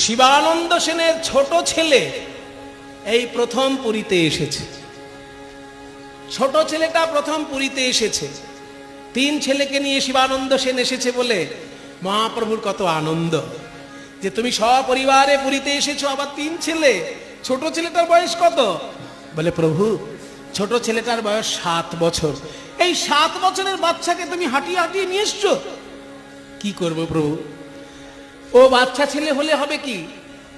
শিবানন্দ সেনের ছোট ছেলে এই প্রথম পুরীতে এসেছে। ছোট ছেলেটা প্রথম পুরীতে এসেছে। 3 ছেলেকে নিয়ে শিবানন্দ সেন এসেছে বলে মহাপ্রভুর কত আনন্দ যে তুমি সপরিবারে পুরীতে এসেছো, আবার 3 ছেলে। ছোট ছেলেটার বয়স কত? বলে প্রভু ছোট ছেলেটার বয়স 7 বছর। এই 7 বছরের বাচ্চাকে তুমি হাঁটিয়ে হাঁটিয়ে নিয়ে এসছো। কি করবো প্রভু, ও বাচ্চা ছেলে হলে হবে কি,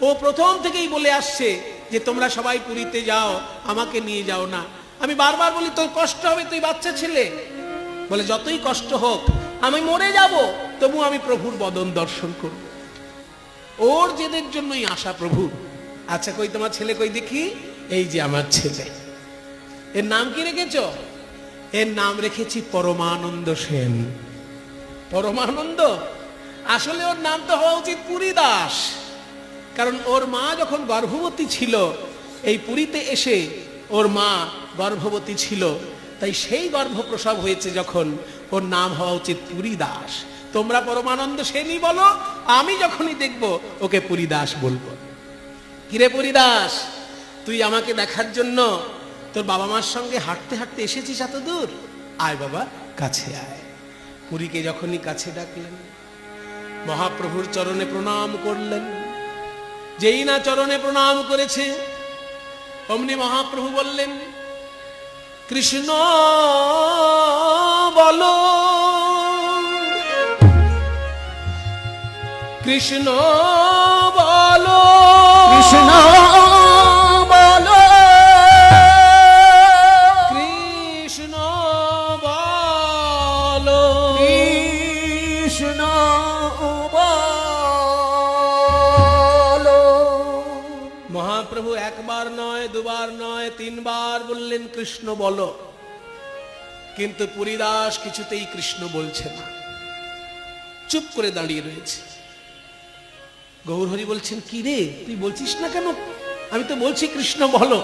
ও প্রথম থেকেই বলে আসছে যে তোমরা সবাই পুরীতে যাও, আমাকে নিয়ে যাও না। আমি বারবার বলি তোর কষ্ট হবে, তুই বাচ্চা ছেলে। বলে যতই কষ্ট হোক আমি মরে যাব, তবু আমি প্রভুর বদন দর্শন করব। ওর জেদের জন্যই আসা প্রভু। আচ্ছা কই তোমার ছেলে, কই দেখি। এই যে আমার ছেলে। এর নাম কি রেখেছ? এর নাম রেখেছি পরমানন্দ সেন। পরমানন্দ, আসলে ওর নাম তো হওয়া উচিত পুরীদাস। কারণ ওর মা যখন গর্ভবতী ছিল, এই পুরীতে এসে ওর মা গর্ভবতী ছিল, তাই সেই গর্ভপ্রসব হয়েছে যখন, ওর নাম হওয়া উচিত পুরীদাস। তোমরা পরমানন্দ সেনই বলো, আমি যখনই দেখব ওকে পুরীদাস বলবো। কিরে পুরীদাস, তুই আমাকে দেখার জন্য তোর বাবা মার সঙ্গে হাঁটতে হাঁটতে এসেছিস এত দূর? আয় বাবা কাছে আয়। পুরীকে যখনই কাছে ডাকলেন, মহাপ্রভুর চরণে প্রণাম করলেন। যেই না চরণে প্রণাম করেছে, অমনি মহাপ্রভু বললেন কৃষ্ণ বলো, কৃষ্ণ বলো, কৃষ্ণ বলো, কৃষ্ণ বলো, কৃষ্ণ বলো। মহাপ্রভু একবার নয়, দুবার নয়, 3 বার বললেন কৃষ্ণ বলো। কিন্তু পুরীদাস কিছুতেই কৃষ্ণ বলছে না, চুপ করে দাঁড়িয়ে রয়েছে। গৌরহরি বলছেন কি রে, তুই বলছিস না কেন? আমি তো বলছি কৃষ্ণ বলো।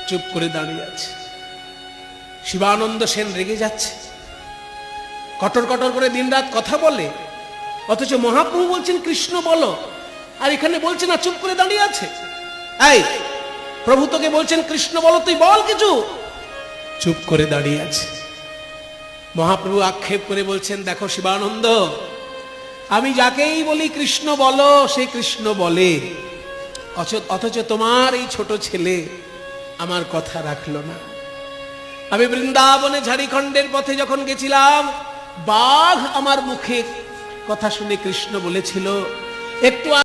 চুপ করে দাঁড়িয়ে আছে। শিবানন্দ সেন রেগে যাচ্ছে, কটর কটর করে দিনরাত কথা বলে, অথচ মহাপ্রভু বলছেন কৃষ্ণ বলো, আর এখানে বলছে না, চুপ করে দাঁড়িয়ে আছে। এই প্রভু তোকে বলছেন কৃষ্ণ বলো, তুই বল কিছু। চুপ করে দাঁড়িয়ে আছে। মহাপ্রভু আক্ষেপ করে বলছেন দেখো শিবানন্দ, আমি যাকেই বলি কৃষ্ণ বলো, সে কৃষ্ণ বলে, অথচ তোমার এই ছোট ছেলে আমার কথা রাখলো না। আমি বৃন্দাবনে ঝাড়িখণ্ডের পথে যখন গেছিলাম, বাঘ আমার মুখে কথা শুনে কৃষ্ণ বলেছিল। একটু